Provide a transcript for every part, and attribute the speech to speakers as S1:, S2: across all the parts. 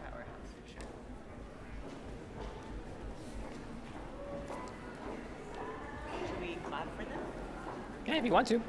S1: powerhouse for sure. Should we clap for them?
S2: Yeah, if you want to.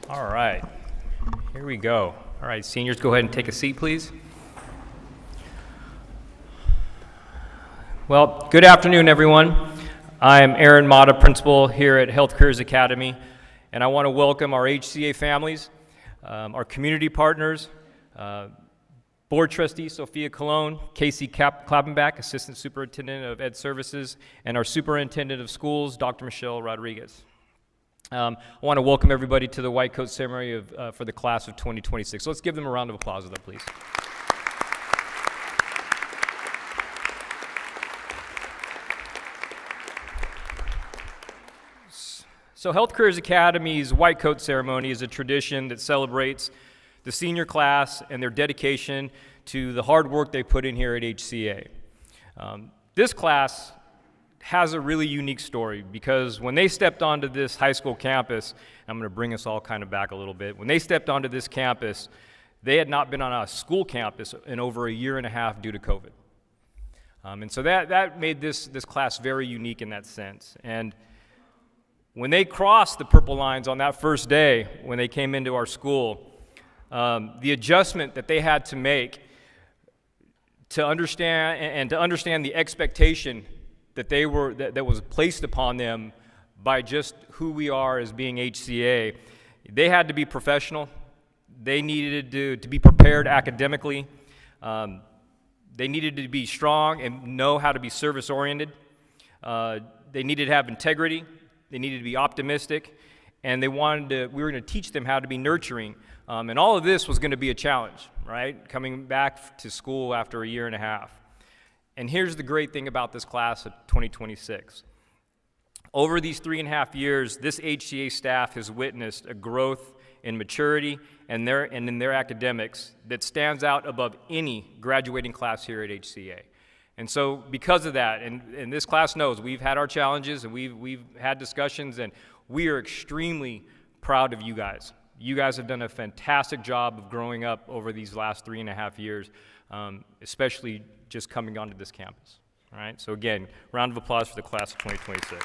S2: All right, here we go. All right, seniors, go ahead and take a seat, please. Well, good afternoon, everyone. I'm Aaron Mata, principal here at Health Careers Academy, and I want to welcome our HCA families, our community partners, board trustee Sophia Colon, Casey Klappenbach, assistant superintendent of Ed Services, and our superintendent of schools, Dr. Michelle Rodriguez. I want to welcome everybody to the white coat ceremony for the class of 2026. So let's give them a round of applause, please. So Health Careers Academy's white coat ceremony is a tradition that celebrates the senior class and their dedication to the hard work they put in here at HCA. This class has a really unique story because when they stepped onto this high school campus, I'm going to bring us all kind of back a little bit. When they stepped onto this campus, they had not been on a school campus in over a year and a half due to COVID. And so that made this class very unique in that sense. And when they crossed the purple lines on that first day, when they came into our school, the adjustment that they had to make to understand the expectation that was placed upon them by just who we are as being HCA. They had to be professional. They needed to be prepared academically. They needed to be strong and know how to be service-oriented. They needed to have integrity. They needed to be optimistic. And we were going to teach them how to be nurturing. And all of this was going to be a challenge, right? Coming back to school after a year and a half. And here's the great thing about this class of 2026. Over these 3.5 years, this HCA staff has witnessed a growth in maturity and in their academics that stands out above any graduating class here at HCA. And so because of that, and this class knows we've had our challenges and we've had discussions, and we are extremely proud of you guys. You guys have done a fantastic job of growing up over these last 3.5 years, especially just coming onto this campus. All right, so again, round of applause for the class of 2026.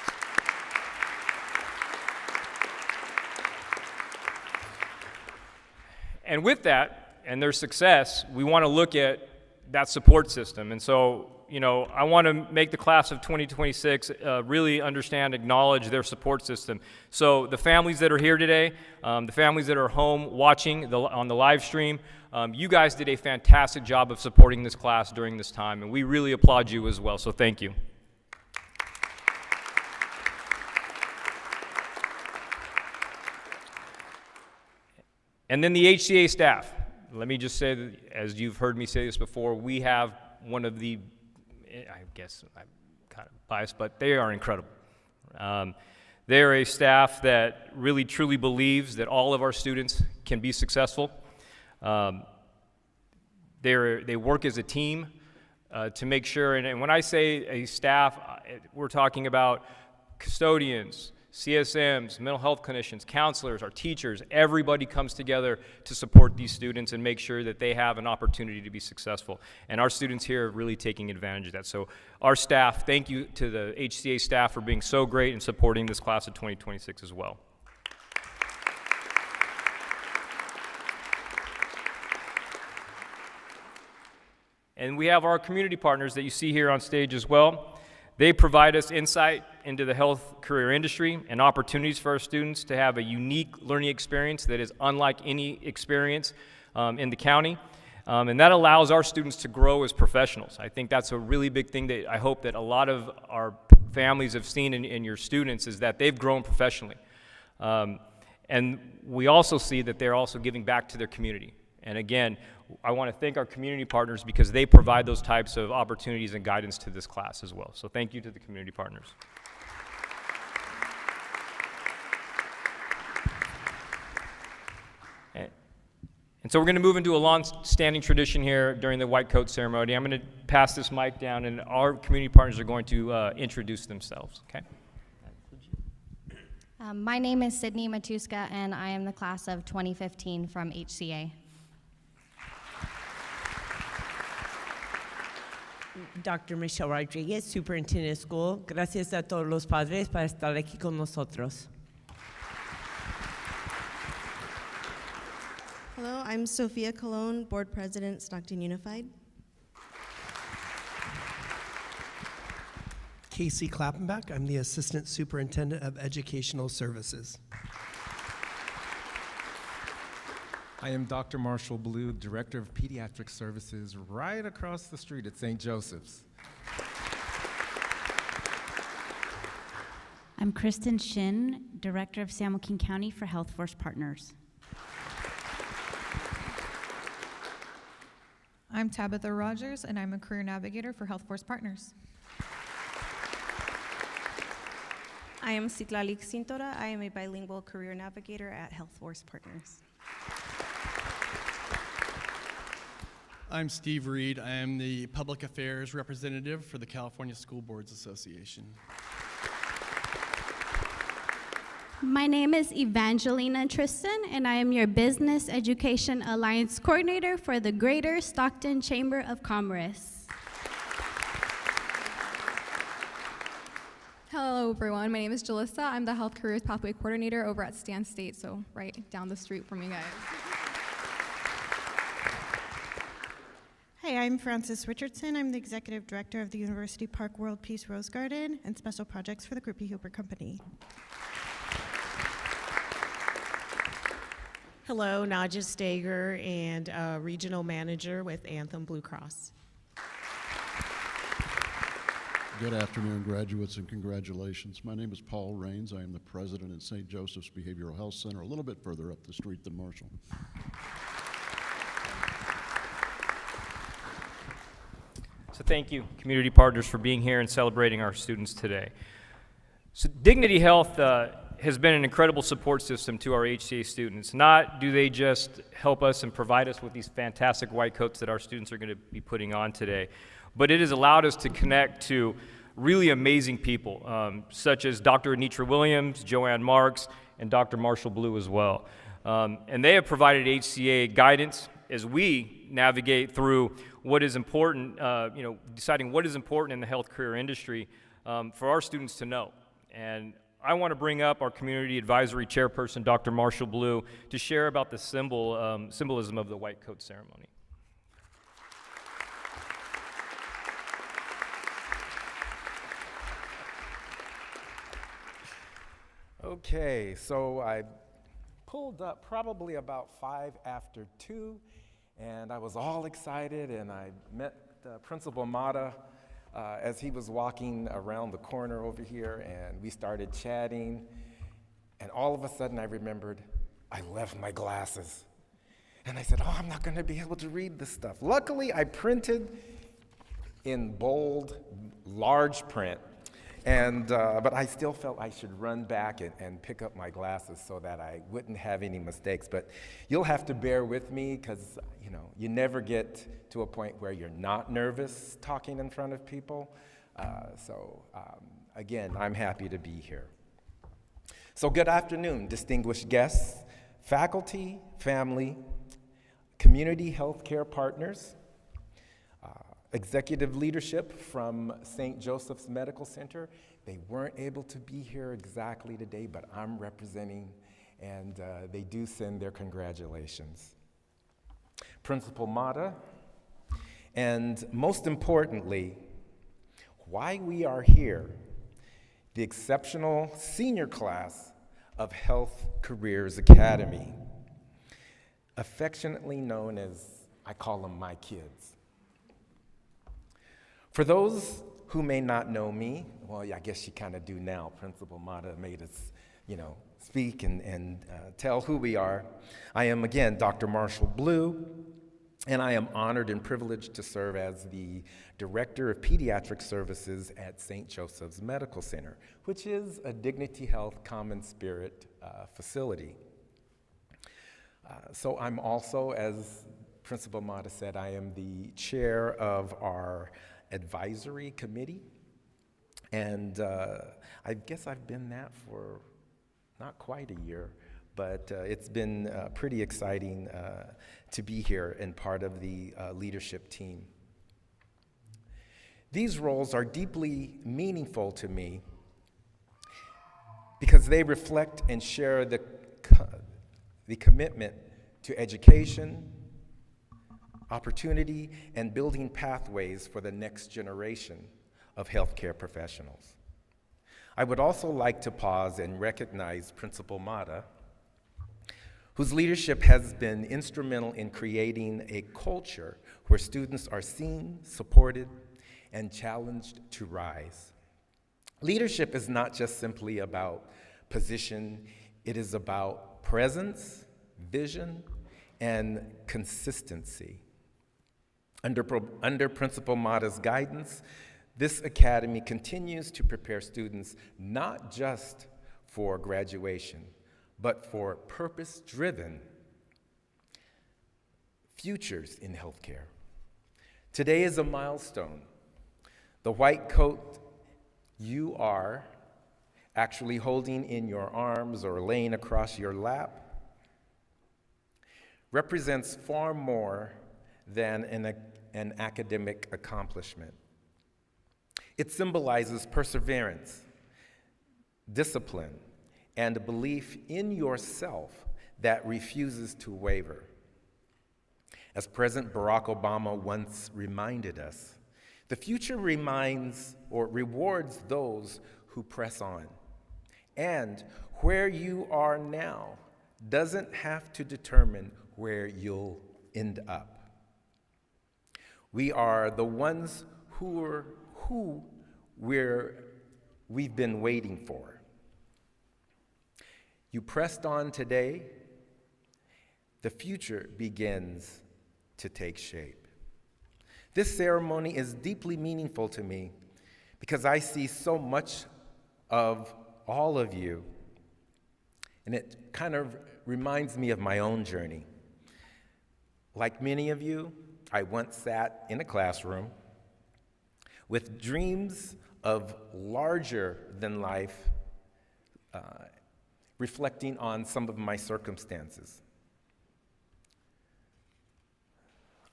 S2: And with that, and their success, we want to look at that support system. And so, I want to make the class of 2026 really understand, acknowledge their support system. So the families that are here today, the families that are home watching on the live stream, you guys did a fantastic job of supporting this class during this time, and we really applaud you as well, so thank you. And then the HCA staff. Let me just say that, as you've heard me say this before, we have one of the, I guess I'm kind of biased, but they are incredible. They are a staff that really truly believes that all of our students can be successful. They work as a team to make sure, and when I say a staff, we're talking about custodians, CSMs, mental health clinicians, counselors, our teachers. Everybody comes together to support these students and make sure that they have an opportunity to be successful. And our students here are really taking advantage of that. So our staff, thank you to the HCA staff for being so great and supporting this class of 2026 as well. And we have our community partners that you see here on stage as well. They provide us insight into the health career industry and opportunities for our students to have a unique learning experience that is unlike any experience in the county. And that allows our students to grow as professionals. I think that's a really big thing that I hope that a lot of our families have seen in your students, is that they've grown professionally. And we also see that they're also giving back to their community. And again, I want to thank our community partners because they provide those types of opportunities and guidance to this class as well. So thank you to the community partners. And so we're going to move into a long-standing tradition here during the white coat ceremony. I'm going to pass this mic down, and our community partners are going to introduce themselves. Okay.
S3: My name is Sydney Matuska, and I am the class of 2015 from HCA.
S1: Dr. Michelle Rodriguez, Superintendent of School. Gracias a todos los padres para estar aquí con nosotros.
S4: Hello, I'm Sophia Colon, Board President, Stockton Unified.
S5: Casey Klappenbach, I'm the Assistant Superintendent of Educational Services.
S6: I am Dr. Marshall Blue, Director of Pediatric Services right across the street at St. Joseph's.
S7: I'm Kristen Shin, Director of San Joaquin County for Health Force Partners.
S8: I'm Tabitha Rogers, and I'm a Career Navigator for Health Force Partners.
S4: I am Citlali Cintora. I am a bilingual career navigator at Health Force Partners.
S9: I'm Steve Reed. I am the Public Affairs Representative for the California School Boards Association.
S10: My name is Evangelina Tristan, and I am your Business Education Alliance Coordinator for the Greater Stockton Chamber of Commerce.
S8: Hello, everyone. My name is Jalissa. I'm the Health Careers Pathway Coordinator over at Stan State, so right down the street from you guys.
S4: Hi, I'm Frances Richardson. I'm the Executive Director of the University Park World Peace Rose Garden and Special Projects for the Gruppe Huber Company.
S1: Hello, Naja Stager, and Regional Manager with Anthem Blue Cross.
S11: Good afternoon, graduates, and congratulations. My name is Paul Raines. I am the president at St. Joseph's Behavioral Health Center, a little bit further up the street than Marshall.
S2: So thank you, community partners, for being here and celebrating our students today. So Dignity Health has been an incredible support system to our HCA students. Not do they just help us and provide us with these fantastic white coats that our students are going to be putting on today, but it has allowed us to connect to really amazing people, such as Dr. Anitra Williams, Joanne Marks, and Dr. Marshall Blue as well. And they have provided HCA guidance as we navigate through what is important, deciding what is important in the health career industry for our students to know. And I want to bring up our Community Advisory Chairperson, Dr. Marshall Blue, to share about the symbolism of the white coat ceremony.
S6: Okay, so I pulled up probably about 5 after 2, and I was all excited, and I met Principal Mata as he was walking around the corner over here, and we started chatting, and all of a sudden I remembered I left my glasses. And I said, oh, I'm not gonna be able to read this stuff. Luckily, I printed in bold, large print, But I still felt I should run back and pick up my glasses so that I wouldn't have any mistakes. But you'll have to bear with me because, you never get to a point where you're not nervous talking in front of people. Again, I'm happy to be here. So good afternoon, distinguished guests, faculty, family, community healthcare partners, executive leadership from St. Joseph's Medical Center. They weren't able to be here exactly today, but I'm representing, and they do send their congratulations. Principal Mata, and most importantly, why we are here, the exceptional senior class of Health Careers Academy, affectionately known as, I call them my kids. For those who may not know me, well, I guess you kind of do now. Principal Mata made us, speak and tell who we are. I am, again, Dr. Marshall Blue, and I am honored and privileged to serve as the Director of Pediatric Services at St. Joseph's Medical Center, which is a Dignity Health Common Spirit facility. So I'm also, as Principal Mata said, I am the chair of our advisory committee, and I guess I've been that for not quite a year, but it's been pretty exciting to be here and part of the leadership team. These roles are deeply meaningful to me because they reflect and share the commitment to education, opportunity, and building pathways for the next generation of healthcare professionals. I would also like to pause and recognize Principal Mata, whose leadership has been instrumental in creating a culture where students are seen, supported, and challenged to rise. Leadership is not just simply about position, it is about presence, vision, and consistency. Under Principal Mata's guidance, this academy continues to prepare students not just for graduation, but for purpose-driven futures in healthcare. Today is a milestone. The white coat you are actually holding in your arms or laying across your lap represents far more than an academic accomplishment. It symbolizes perseverance, discipline, and a belief in yourself that refuses to waver. As President Barack Obama once reminded us, the future rewards those who press on. And where you are now doesn't have to determine where you'll end up. We are the ones who we've been waiting for. You pressed on today, the future begins to take shape. This ceremony is deeply meaningful to me because I see so much of all of you, and it kind of reminds me of my own journey. Like many of you, I once sat in a classroom with dreams of larger than life, reflecting on some of my circumstances.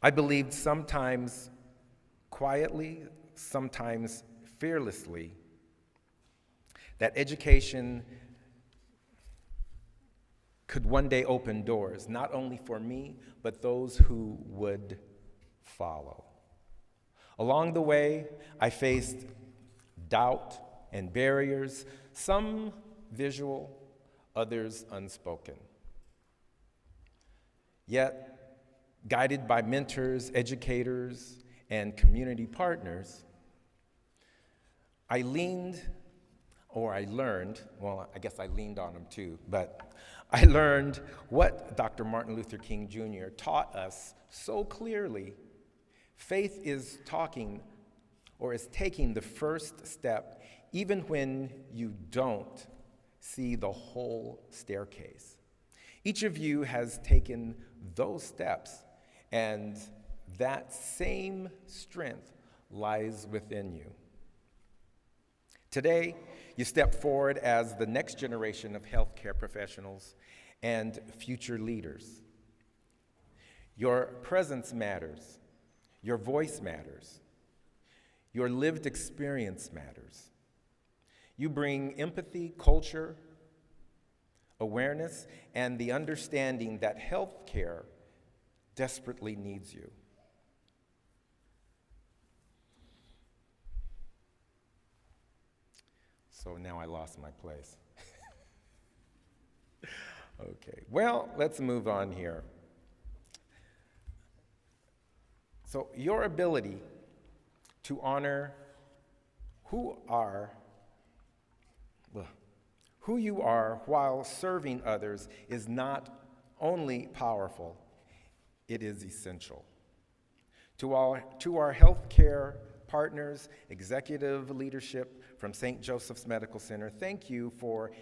S6: I believed sometimes quietly, sometimes fearlessly, that education could one day open doors, not only for me, but those who would follow. Along the way, I faced doubt and barriers, some visual, others unspoken. Yet, guided by mentors, educators, and community partners, I leaned on them too, but I learned what Dr. Martin Luther King Jr. taught us so clearly. Faith is taking the first step even when you don't see the whole staircase. Each of you has taken those steps, and that same strength lies within you. Today, you step forward as the next generation of healthcare professionals and future leaders. Your presence matters. Your voice matters. Your lived experience matters. You bring empathy, culture, awareness, and the understanding that healthcare desperately needs you. So now I lost my place. Okay, well, let's move on here. So your ability to honor who you are while serving others is not only powerful, it is essential. To our healthcare partners, executive leadership from St. Joseph's Medical Center, thank you for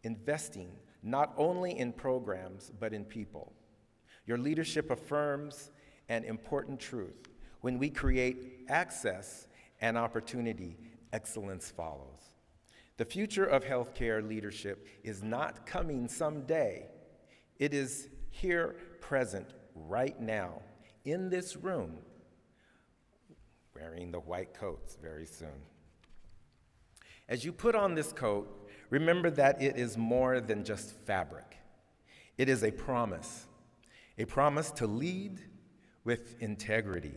S6: investing not only in programs, but in people. Your leadership affirms an important truth. When we create access and opportunity, excellence follows. The future of healthcare leadership is not coming someday. It is here, present, right now, in this room, wearing the white coats very soon. As you put on this coat, remember that it is more than just fabric. It is a promise to lead with integrity,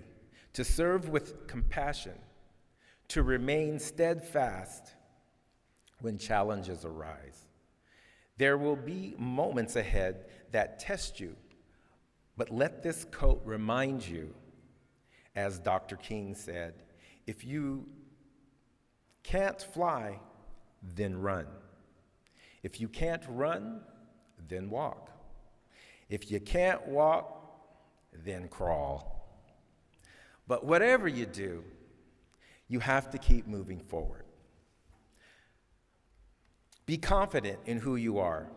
S6: to serve with compassion, to remain steadfast when challenges arise. There will be moments ahead that test you, but let this coat remind you, as Dr. King said, if you can't fly, then run. If you can't run, then walk. If you can't walk, then crawl. But whatever you do, you have to keep moving forward. Be confident in who you are.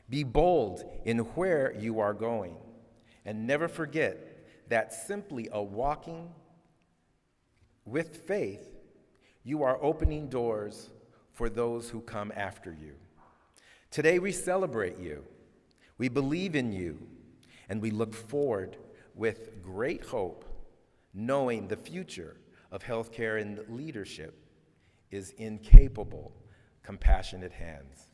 S6: Be bold in where you are going. And never forget that simply a walking with faith, you are opening doors for those who come after you. Today we celebrate you. We believe in you. And we look forward with great hope, knowing the future of healthcare and leadership is in capable, compassionate hands.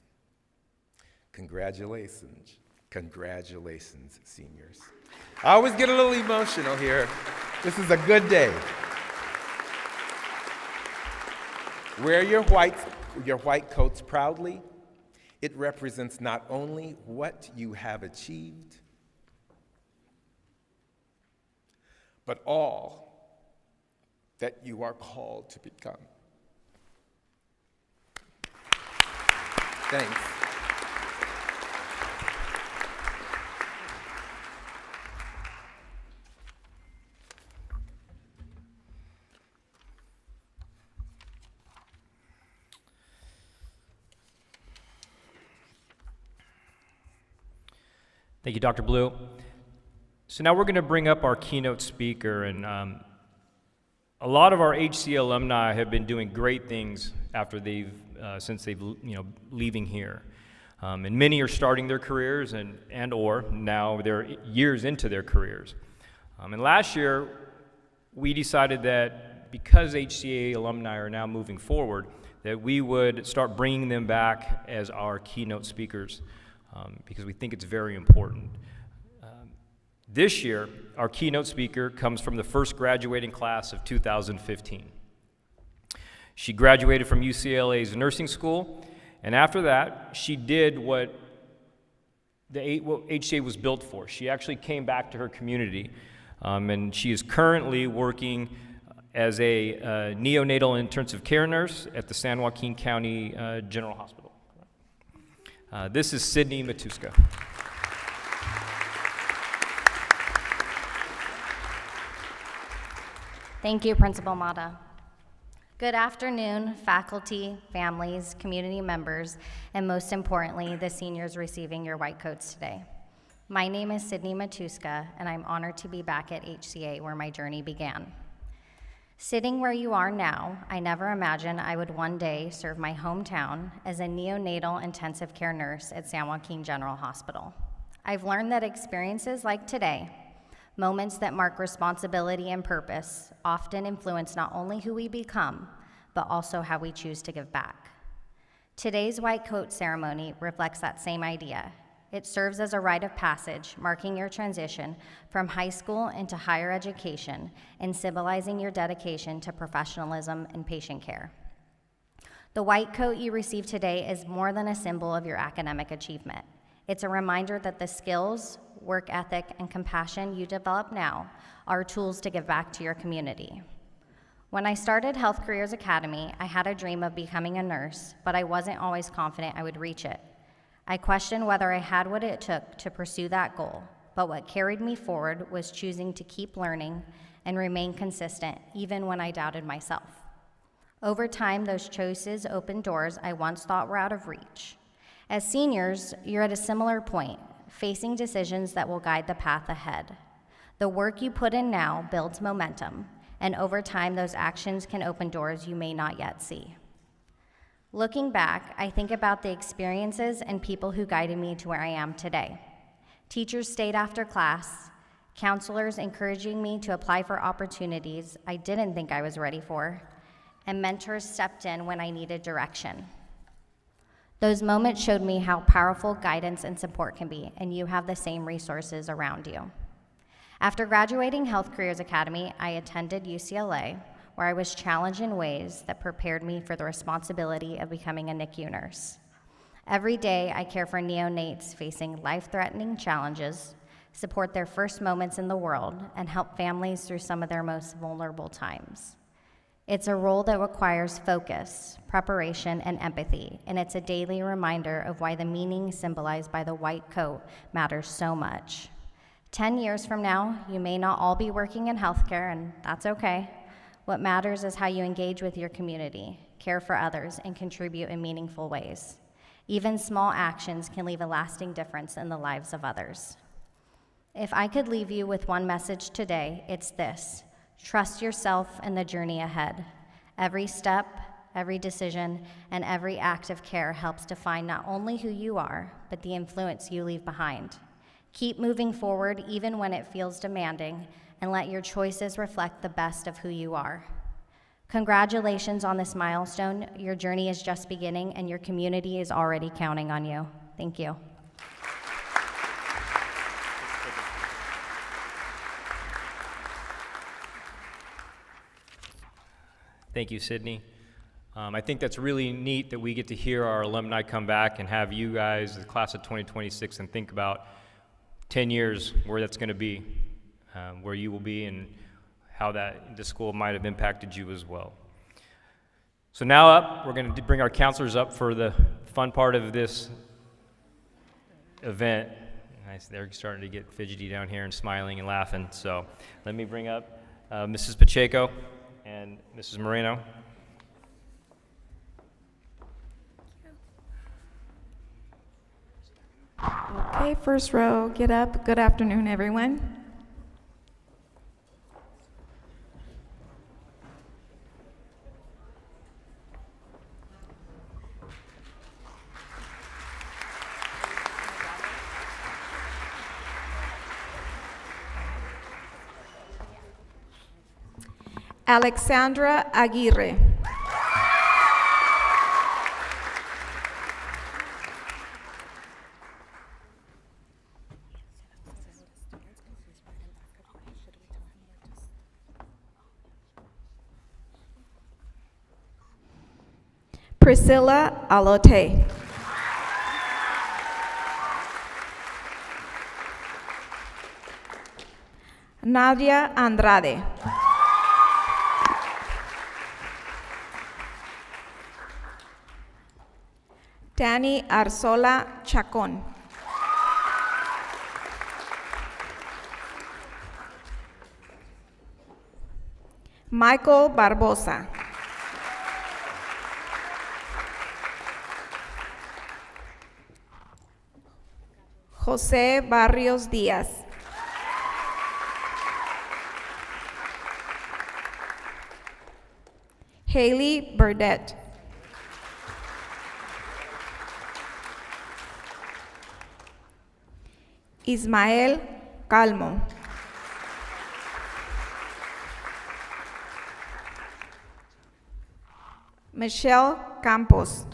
S6: Congratulations, seniors. I always get a little emotional here. This is a good day. Wear your white coats proudly. It represents not only what you have achieved, but all that you are called to become. Thanks.
S2: Thank you, Dr. Blue. So now we're going to bring up our keynote speaker, and a lot of our HCA alumni have been doing great things after since they've leaving here, and many are starting their careers and or now they're years into their careers. And last year we decided that because HCA alumni are now moving forward, that we would start bringing them back as our keynote speakers. Because we think it's very important. This year, our keynote speaker comes from the first graduating class of 2015. She graduated from UCLA's nursing school, and after that, she did what HCA was built for. She actually came back to her community, and she is currently working as a neonatal intensive care nurse at the San Joaquin County General Hospital. This is Sydney Matuska.
S3: Thank you, Principal Mata.
S12: Good afternoon, faculty, families, community members, and most importantly, the seniors receiving your white coats today. My name is Sydney Matuska, and I'm honored to be back at HCA where my journey began. Sitting where you are now, I never imagined I would one day serve my hometown as a neonatal intensive care nurse at San Joaquin General Hospital. I've learned that experiences like today, moments that mark responsibility and purpose, often influence not only who we become, but also how we choose to give back. Today's white coat ceremony reflects that same idea. It serves as a rite of passage, marking your transition from high school into higher education and symbolizing your dedication to professionalism and patient care. The white coat you receive today is more than a symbol of your academic achievement. It's a reminder that the skills, work ethic, and compassion you develop now are tools to give back to your community. When I started Health Careers Academy, I had a dream of becoming a nurse, but I wasn't always confident I would reach it. I questioned whether I had what it took to pursue that goal, but what carried me forward was choosing to keep learning and remain consistent, even when I doubted myself. Over time, those choices opened doors I once thought were out of reach. As seniors, you're at a similar point, facing decisions that will guide the path ahead. The work you put in now builds momentum, and over time, those actions can open doors you may not yet see. Looking back, I think about the experiences and people who guided me to where I am today. Teachers stayed after class, counselors encouraging me to apply for opportunities I didn't think I was ready for, and mentors stepped in when I needed direction. Those moments showed me how powerful guidance and support can be, and you have the same resources around you. After graduating Health Careers Academy, I attended UCLA, where I was challenged in ways that prepared me for the responsibility of becoming a NICU nurse. Every day, I care for neonates facing life-threatening challenges, support their first moments in the world, and help families through some of their most vulnerable times. It's a role that requires focus, preparation, and empathy, and it's a daily reminder of why the meaning symbolized by the white coat matters so much. 10 years from now, you may not all be working in healthcare, and that's okay. What matters is how you engage with your community, care for others, and contribute in meaningful ways. Even small actions can leave a lasting difference in the lives of others. If I could leave you with one message today, it's this: trust yourself and the journey ahead. Every step, every decision, and every act of care helps define not only who you are, but the influence you leave behind. Keep moving forward even when it feels demanding, and let your choices reflect the best of who you are. Congratulations on this milestone. Your journey is just beginning, and your community is already counting on you. Thank you.
S2: Thank you, Sydney. I think that's really neat that we get to hear our alumni come back and have you guys, the class of 2026, and think about 10 years where that's going to be. Where you will be and how the school might have impacted you as well. So now up, we're going to bring our counselors up for the fun part of this event. Nice, they're starting to get fidgety down here and smiling and laughing. So let me bring up Mrs. Pacheco and Mrs. Moreno.
S13: Okay, first row, get up. Good afternoon, everyone. Alexandra Aguirre. Priscilla Alote. Nadia Andrade. Danny Arzola Chacon. Michael Barbosa. José Barrios Díaz. Haley Burdett. Ismael Calmo. Michelle Campos.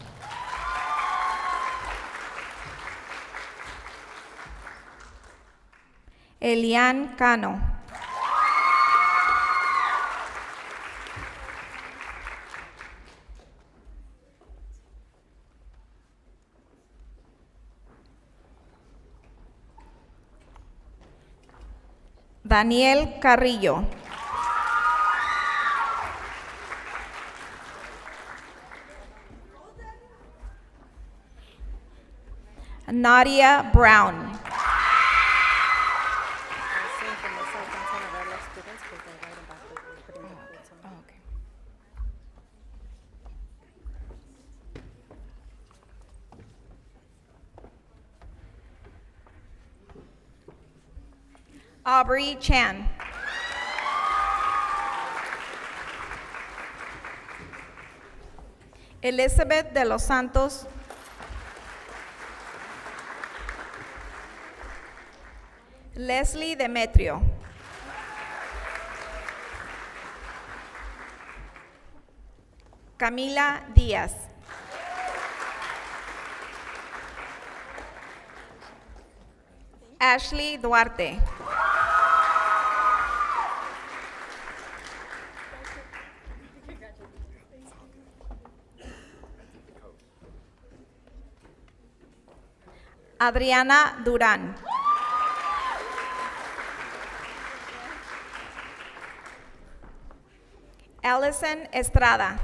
S13: Elian Cano. Daniel Carrillo. Nadia Brown. Aubrey Chan. Elizabeth de los Santos. Leslie Demetrio. Camila Díaz. Ashley Duarte. Adriana Durán. Allison Estrada.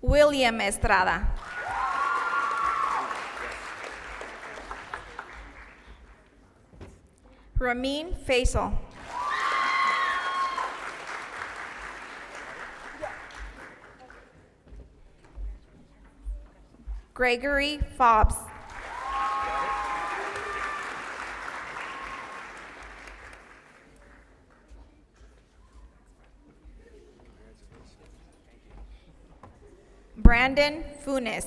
S13: William Estrada. Ramin Faisal. Gregory Fobbs. Brandon Funes.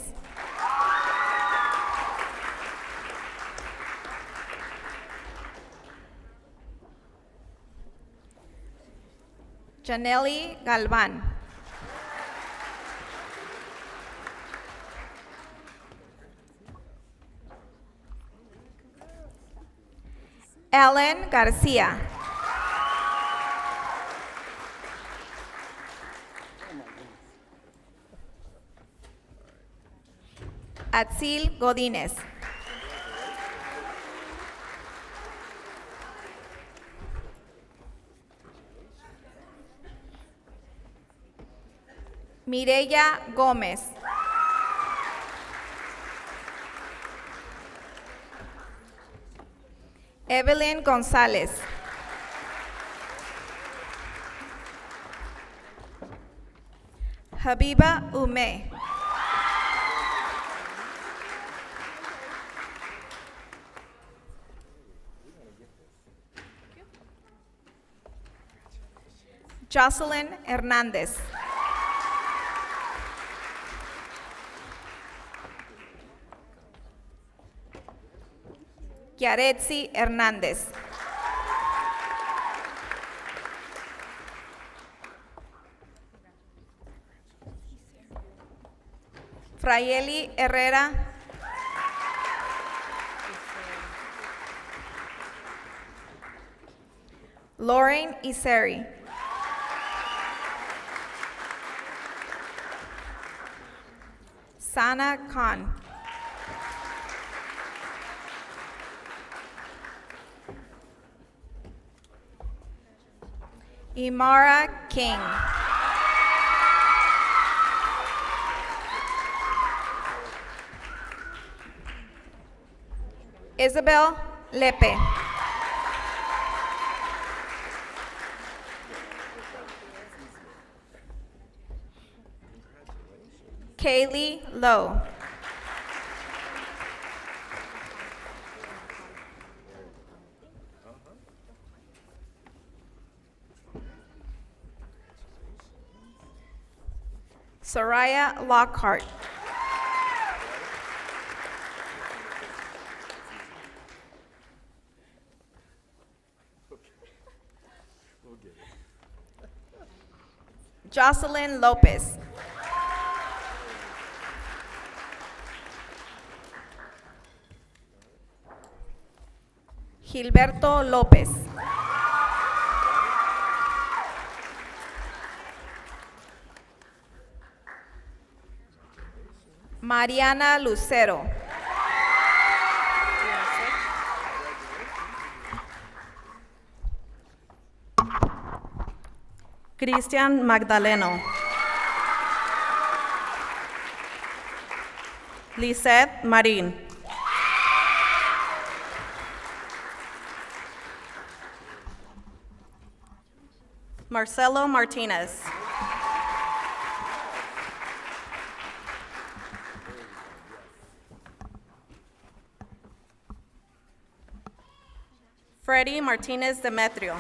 S13: Janelli Galvan. Ellen Garcia. Atsil Godínez. Mireya Gómez. Evelyn González. Habiba Ume. Jocelyn Hernández. Yaretsi Hernández. Frayeli Herrera. Lauren Iseri. Sana Khan. Imara King. Isabel Lepe. Kaylee Lowe. Soraya Lockhart. Jocelyn Lopez. Gilberto Lopez. Mariana Lucero. Cristian Magdaleno. Lisette Marín. Marcelo Martinez. Freddie Martinez Demetrio.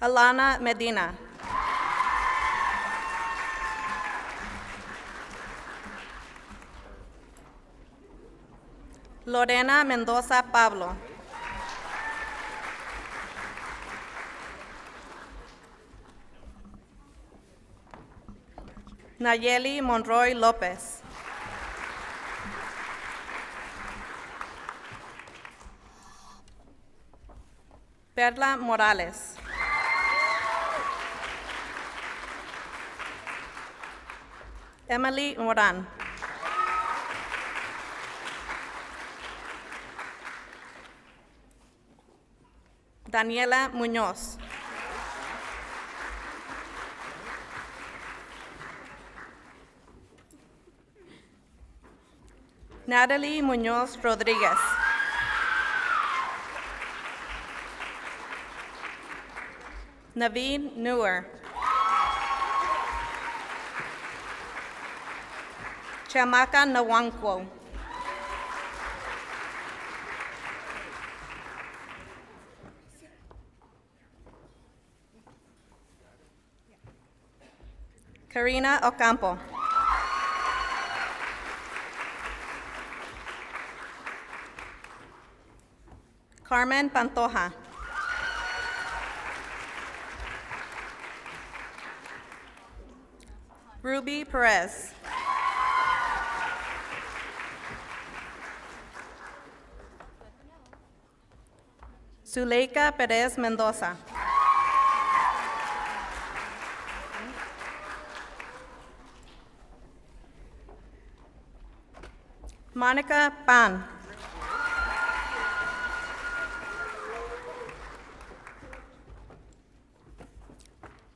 S13: Alana Medina. Lorena Mendoza Pablo. Nayeli Monroy Lopez. Perla Morales. Emily Moran. Daniela Muñoz. Natalie Muñoz Rodríguez. Naveen Newer. Chamaka Nawankwo. Karina Ocampo. Carmen Pantoja. Ruby Perez. Zuleika Perez Mendoza. Monica Pan.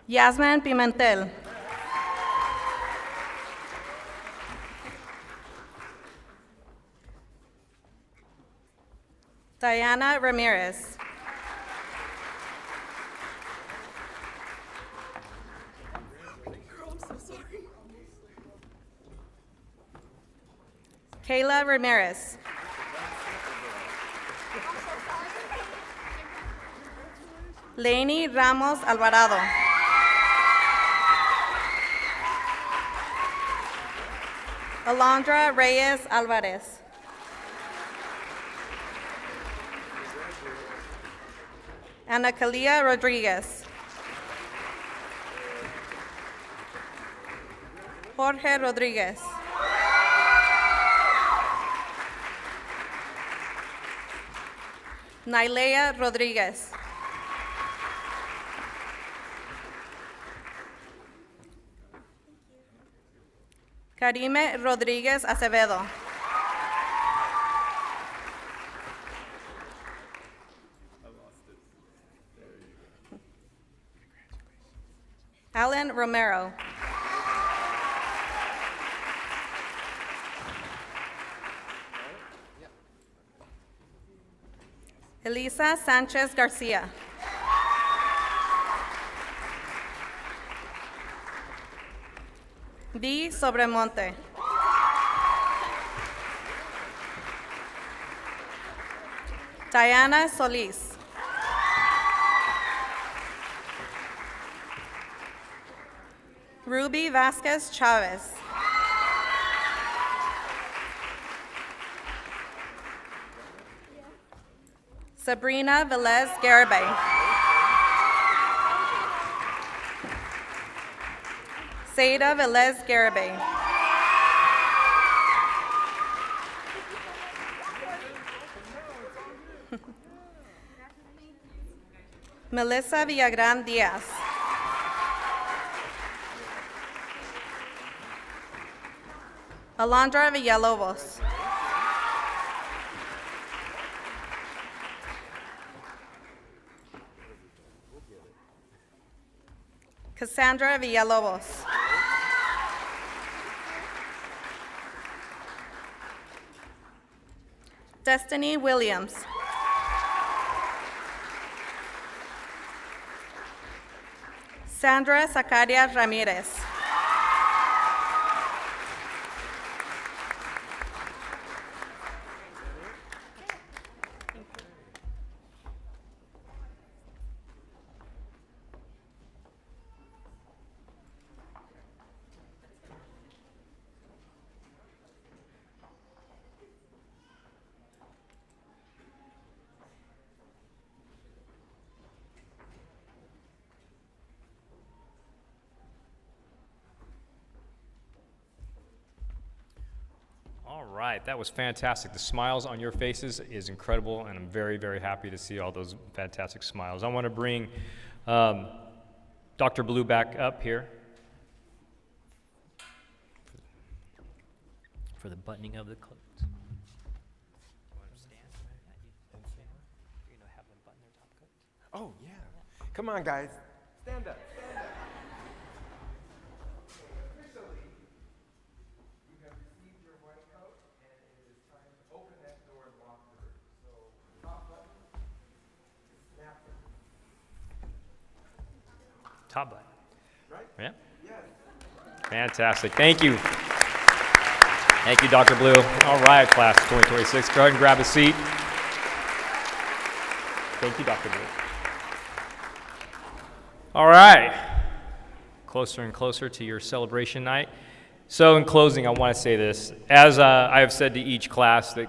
S13: Yasmin Pimentel. Diana Ramirez. Kayla Ramirez. Lainey Ramos Alvarado. Alondra Reyes Alvarez. Ana Calia Rodriguez. Jorge Rodriguez. Nailea Rodriguez. Karime Rodriguez Acevedo. Alan Romero.
S14: Elisa Sanchez Garcia. V. Sobremonte. Diana Solis. Ruby Vasquez Chavez. Sabrina Velez Garibay. Seda Velez Garibay. Melissa Villagrán Diaz. Alondra Villalobos. Cassandra Villalobos. Destiny Williams. Sandra Zacaria Ramirez.
S2: All right, that was fantastic. The smiles on your faces is incredible, and I'm very, very happy to see all those fantastic smiles. I want to bring Dr. Blue back up here for the buttoning of the coat.
S6: Oh, yeah. Come on, guys. Stand up. Officially, you have received your white coat, and it is time to open that door and walk through. So, top button, snap it.
S2: Top button.
S6: Right?
S2: Yeah.
S6: Yes.
S2: Fantastic. Thank you. Thank you, Dr. Blue. All right, class of 2026. Go ahead and grab a seat. Thank you, Dr. Blue. All right. Closer and closer to your celebration night. So in closing, I want to say this. As I have said to each class that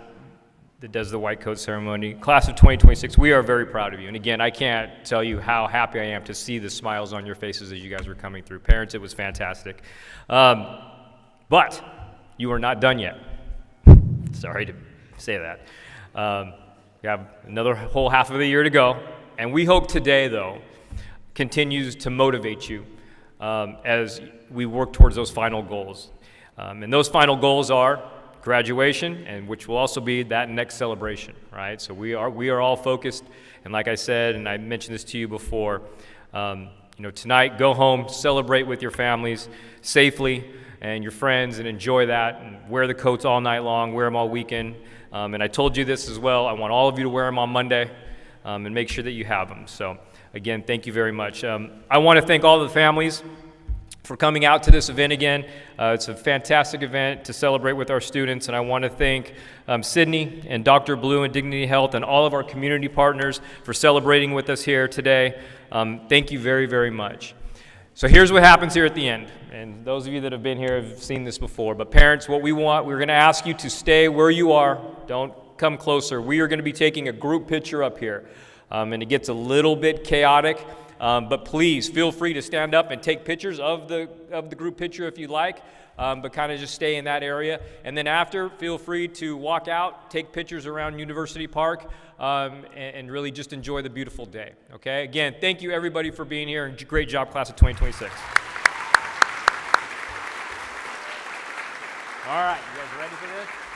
S2: does the white coat ceremony, class of 2026, we are very proud of you. And again, I can't tell you how happy I am to see the smiles on your faces as you guys were coming through. Parents, it was fantastic. But you are not done yet. Sorry to say that. We have another whole half of the year to go. And we hope today, though, continues to motivate you as we work towards those final goals. And those final goals are graduation, and which will also be that next celebration, right? So we are all focused, and like I said, and I mentioned this to you before, tonight, go home, celebrate with your families safely and your friends, and enjoy that, and wear the coats all night long, wear them all weekend. And I told you this as well, I want all of you to wear them on Monday, and make sure that you have them. So again, thank you very much. I want to thank all the families for coming out to this event again. It's a fantastic event to celebrate with our students, and I want to thank Sydney and Dr. Blue and Dignity Health and all of our community partners for celebrating with us here today. Thank you very, very much. So here's what happens here at the end, and those of you that have been here have seen this before, but parents, what we're going to ask you to stay where you are. Don't come closer. We are going to be taking a group picture up here, and it gets a little bit chaotic. But please feel free to stand up and take pictures of the group picture if you'd like, but kind of just stay in that area. And then after, feel free to walk out, take pictures around University Park, and really just enjoy the beautiful day. Okay? Again, thank you everybody for being here, and great job, class of 2026. All right, you guys ready for this?